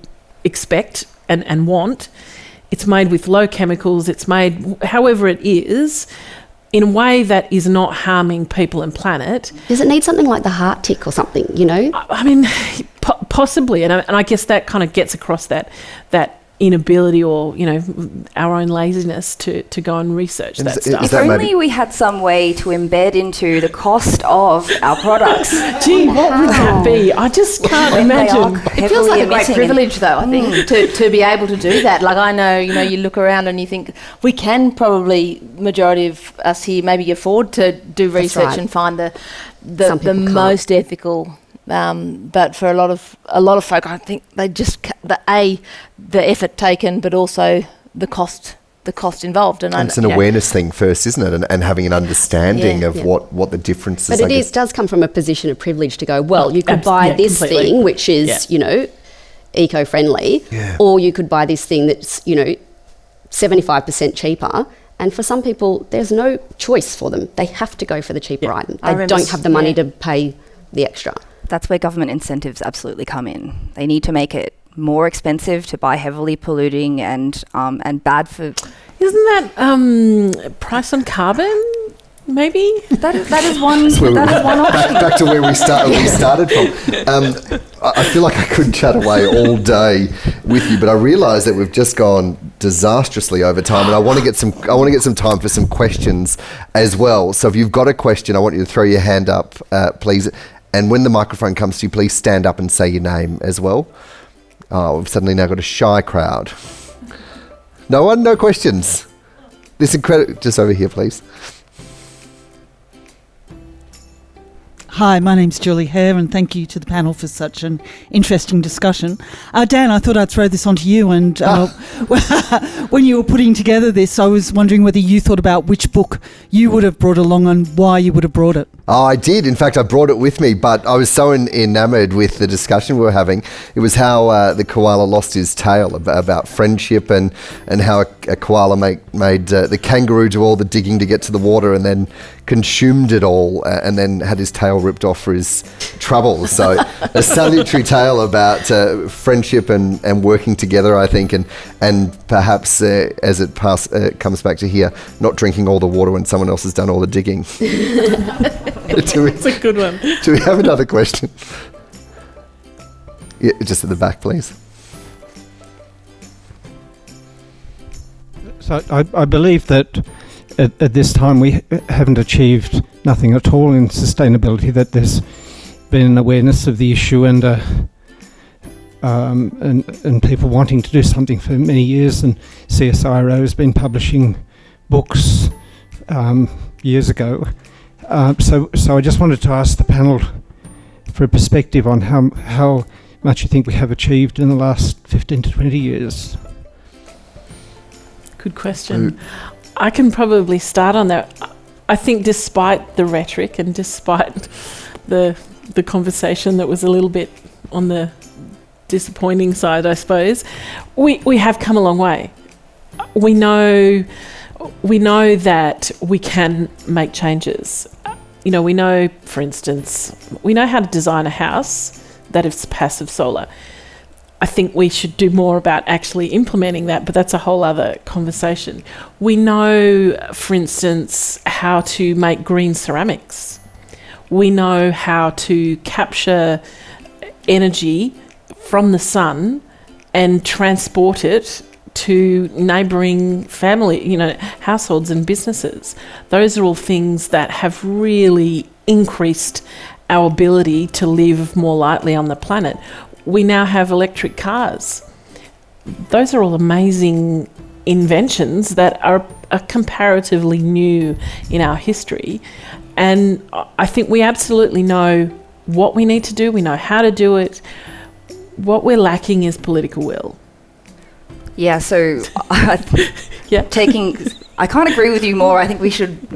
expect and want. It's made with low chemicals. It's made however it is, in a way that is not harming people and planet. Does it need something like the heart tick or something, I mean, possibly. And I guess that kind of gets across that inability or, our own laziness to go and research that stuff. If only we had some way to embed into the cost of our products. Gee, what would that be? I just can't imagine. It feels like a great privilege, though, I think, to be able to do that. Like, I know, you look around and you think, we can probably, majority of us here, maybe afford to do research and find the most ethical. But for a lot of folk, I think they just the effort taken, but also the cost involved. And it's an awareness thing first, isn't it? And having an understanding of what the difference is. But it does come from a position of privilege to go, well, you could buy this thing, which is, eco-friendly, or you could buy this thing that's, 75% cheaper. And for some people, there's no choice for them. They have to go for the cheaper item. They don't have the money to pay the extra. That's where government incentives absolutely come in. They need to make it more expensive to buy heavily polluting and bad for... Isn't that price on carbon, maybe? That is one option. Back to where we started from. I feel like I could chat away all day with you, but I realise that we've just gone disastrously over time, and I want to get some time for some questions as well. So if you've got a question, I want you to throw your hand up, please. And when the microphone comes to you, please stand up and say your name as well. Oh, we've suddenly now got a shy crowd. No one? No questions? This incredible... Just over here, please. Hi, my name's Julie Hare, and thank you to the panel for such an interesting discussion. Dan, I thought I'd throw this onto you, and when you were putting together this, I was wondering whether you thought about which book you would have brought along and why you would have brought it. Oh, I did. In fact, I brought it with me, but I was so enamoured with the discussion we were having. It was how the koala lost his tail, about friendship and how a koala made the kangaroo do all the digging to get to the water and then consumed it all and then had his tail ripped off for his troubles. So a salutary tale about friendship and working together, I think, and perhaps as it comes back to here, not drinking all the water when someone else has done all the digging. It's a good one. Do we have another question? Yeah, just at the back, please. So I believe that at this time we haven't achieved nothing at all in sustainability, that there's been an awareness of the issue and people wanting to do something for many years, and CSIRO has been publishing books years ago. So I just wanted to ask the panel for a perspective on how much you think we have achieved in the last 15 to 20 years. Good question. I can probably start on that. I think despite the rhetoric and despite the conversation that was a little bit on the disappointing side, I suppose, we have come a long way. We know that we can make changes. We know, for instance, we know how to design a house that is passive solar. I think we should do more about actually implementing that, but that's a whole other conversation. We know, for instance, how to make green ceramics. We know how to capture energy from the sun and transport it to neighbouring households and businesses. Those are all things that have really increased our ability to live more lightly on the planet. We now have electric cars. Those are all amazing inventions that are comparatively new in our history. And I think we absolutely know what we need to do. We know how to do it. What we're lacking is political will. Yeah, so I can't agree with you more. I think we should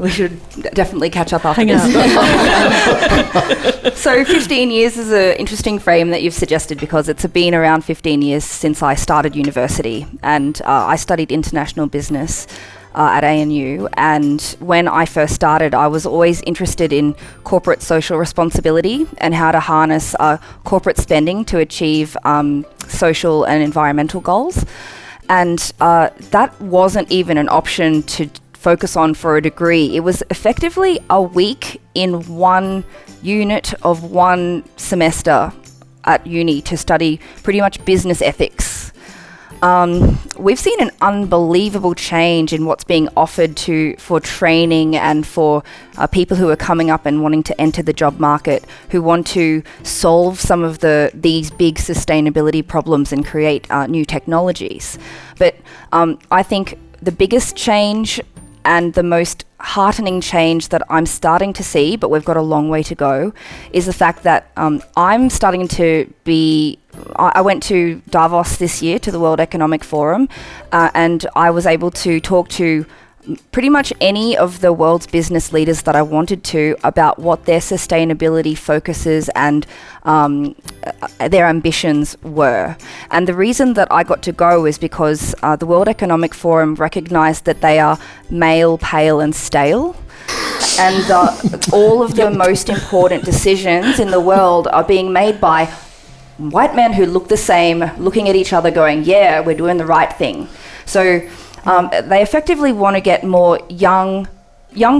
definitely catch up after this. So 15 years is an interesting frame that you've suggested, because it's been around 15 years since I started university, and I studied international business at ANU. And when I first started, I was always interested in corporate social responsibility and how to harness corporate spending to achieve social and environmental goals. And that wasn't even an option to focus on for a degree. It was effectively a week in one unit of one semester at uni to study pretty much business ethics. We've seen an unbelievable change in what's being offered for training and for people who are coming up and wanting to enter the job market, who want to solve some of these big sustainability problems and create new technologies. But I think the biggest change and the most heartening change that I'm starting to see, but we've got a long way to go, is the fact that I'm starting to be... I went to Davos this year, to the World Economic Forum, and I was able to talk to pretty much any of the world's business leaders that I wanted to about what their sustainability focuses and their ambitions were. And the reason that I got to go is because the World Economic Forum recognised that they are male, pale and stale. And all of the most important decisions in the world are being made by white men who look the same, looking at each other going, yeah, we're doing the right thing. So they effectively want to get more young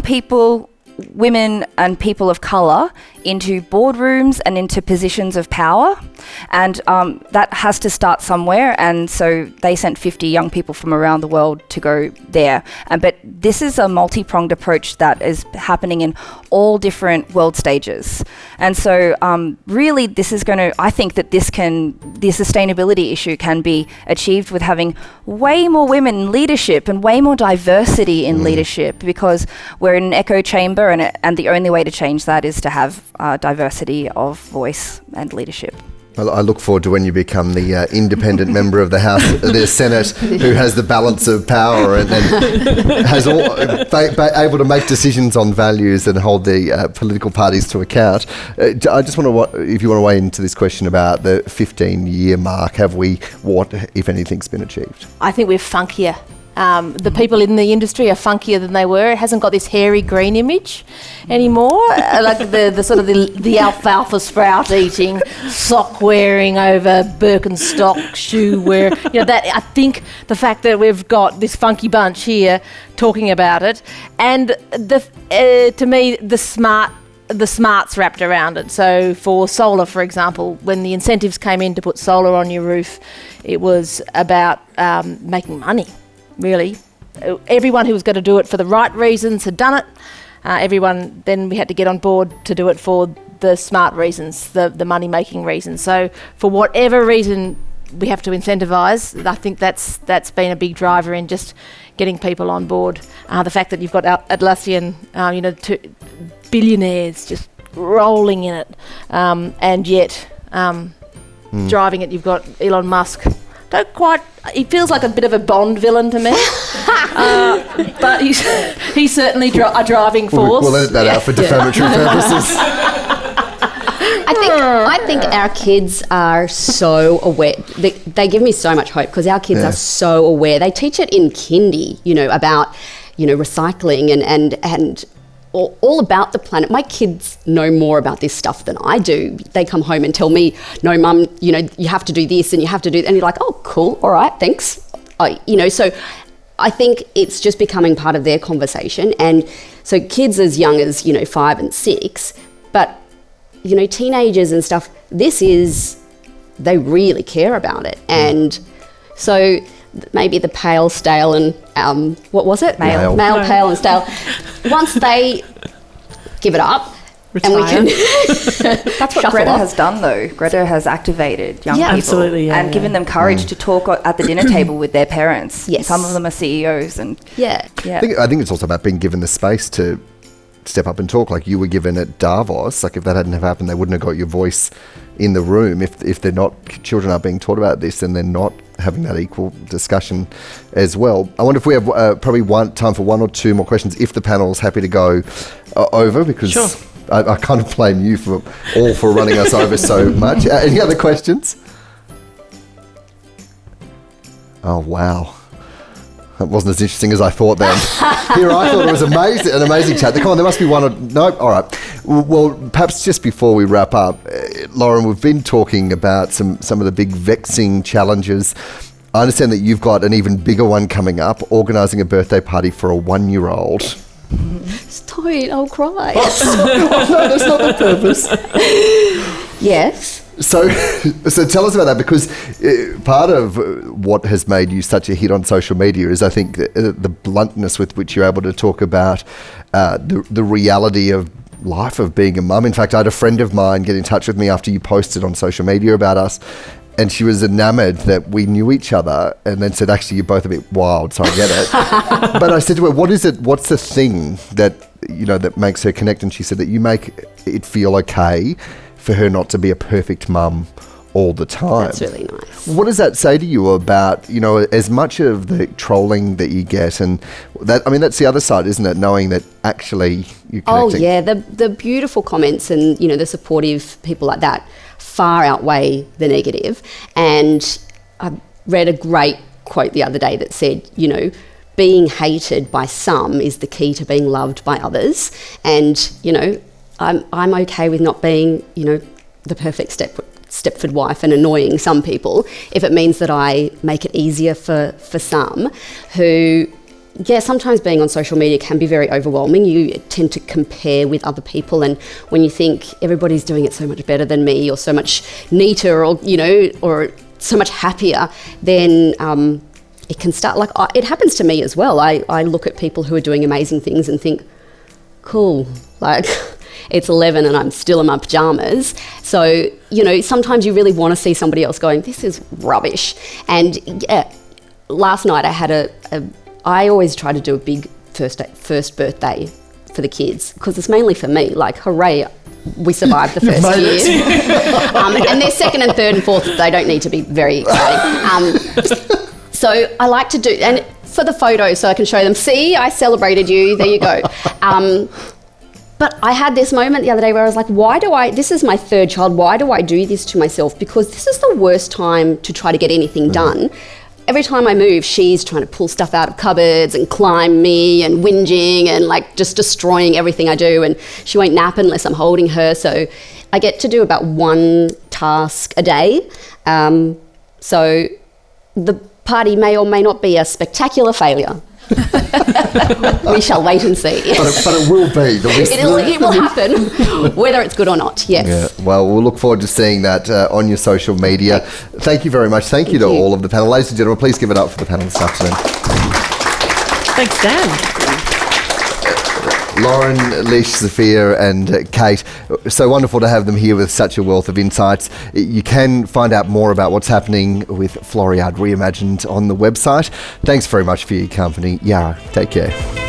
people, women and people of colour into boardrooms and into positions of power, and that has to start somewhere, and so they sent 50 young people from around the world to go there. But this is a multi-pronged approach that is happening in all different world stages, and so really this is going to, I think that the sustainability issue can be achieved with having way more women in leadership and way more diversity in leadership, because we're in an echo chamber, and the only way to change that is to have diversity of voice and leadership. I look forward to when you become the independent member of the House, the Senate, who has the balance of power and has able to make decisions on values and hold the political parties to account. I just want to, if you want to weigh into this question about the 15-year mark, what, if anything's been achieved? I think we're funkier. The people in the industry are funkier than they were. It hasn't got this hairy green image anymore, like the sort of the alfalfa sprout eating, sock wearing over Birkenstock shoe wear. That I think the fact that we've got this funky bunch here talking about it, and to me the smarts wrapped around it. So for solar, for example, when the incentives came in to put solar on your roof, it was about making money. Really, everyone who was going to do it for the right reasons had done it. Then we had to get on board to do it for the smart reasons, the money-making reasons. So for whatever reason we have to incentivise, I think that's been a big driver in just getting people on board. The fact that you've got Atlassian, billionaires just rolling in it, and yet driving it, you've got Elon Musk don't quite. He feels like a bit of a Bond villain to me, but he's certainly a driving force. We'll edit that out for defamatory purposes. I think our kids are so aware. They give me so much hope because our kids are so aware. They teach it in kindy, about, recycling and all about the planet. My kids know more about this stuff than I do. They come home and tell me, no, Mum, you have to do this and you have to do... And you're like, oh, cool, all right, thanks. So I think it's just becoming part of their conversation. And so kids as young as, 5 and 6, but... teenagers and stuff, they really care about it. And so maybe the pale, stale and, what was it? Male, pale and stale. Once they give it up, retire. And we can... That's what Greta has done, though. Greta has activated young people. Absolutely, and given them courage to talk at the dinner table with their parents. Yes. Some of them are CEOs. And Yeah. I think it's also about being given the space to step up and talk, like you were given at Davos. Like if that hadn't have happened, they wouldn't have got your voice in the room. If they're not, children aren't being taught about this, then they're not having that equal discussion as well. I wonder if we have probably time for one or two more questions, if the panel's happy to go over, because sure. I kind of blame you for running us over so much. Any other questions? Oh, wow. That wasn't as interesting as I thought then. Here, I thought it was an amazing chat. Come on, there must be one or... No? All right. Well, perhaps just before we wrap up, Lauren, we've been talking about some of the big vexing challenges. I understand that you've got an even bigger one coming up, organising a birthday party for a 1-year-old. Stop it, I'll cry. Oh, no, that's not the purpose. Yes. So tell us about that, because part of what has made you such a hit on social media is, I think, the bluntness with which you're able to talk about the reality of life of being a mum. In fact, I had a friend of mine get in touch with me after you posted on social media about us, and she was enamoured that we knew each other, and then said, actually, you're both a bit wild, so I get it. But I said to her, what is it? What's the thing that makes her connect? And she said that you make it feel okay for her not to be a perfect mum all the time. That's really nice. What does that say to you about, as much of the trolling that you get, and that, that's the other side, isn't it? Knowing that actually you're connecting. Oh yeah, the beautiful comments and, the supportive people like that far outweigh the negative. And I read a great quote the other day that said, being hated by some is the key to being loved by others. And, I'm okay with not being, the perfect Stepford wife and annoying some people, if it means that I make it easier for some who, sometimes being on social media can be very overwhelming. You tend to compare with other people, and when you think everybody's doing it so much better than me, or so much neater, or, or so much happier, then it can start, it happens to me as well. I look at people who are doing amazing things and think, cool, it's 11 and I'm still in my pajamas. So, sometimes you really want to see somebody else going, this is rubbish. And last night I had I always try to do a big first birthday for the kids, because it's mainly for me. Hooray, we survived the first year. And their second and third and fourth, they don't need to be very exciting. So I like to do, and for the photo, so I can show them, see, I celebrated you, there you go. But I had this moment the other day where I was like, this is my third child, why do I do this to myself? Because this is the worst time to try to get anything done. Every time I move, she's trying to pull stuff out of cupboards and climb me and whinging and just destroying everything I do. And she won't nap unless I'm holding her. So I get to do about one task a day. So the party may or may not be a spectacular failure. We shall wait and see. But it will be. It will happen, whether it's good or not, yes. Yeah. Well, we'll look forward to seeing that on your social media. Thank you very much. Thank you to all of the panel. Ladies and gentlemen, please give it up for the panel this afternoon. Thanks, Dan. Lauren, Lish, Sophia and Kate, so wonderful to have them here with such a wealth of insights. You can find out more about what's happening with Floriade Reimagined on the website. Thanks very much for your company. Yara, take care.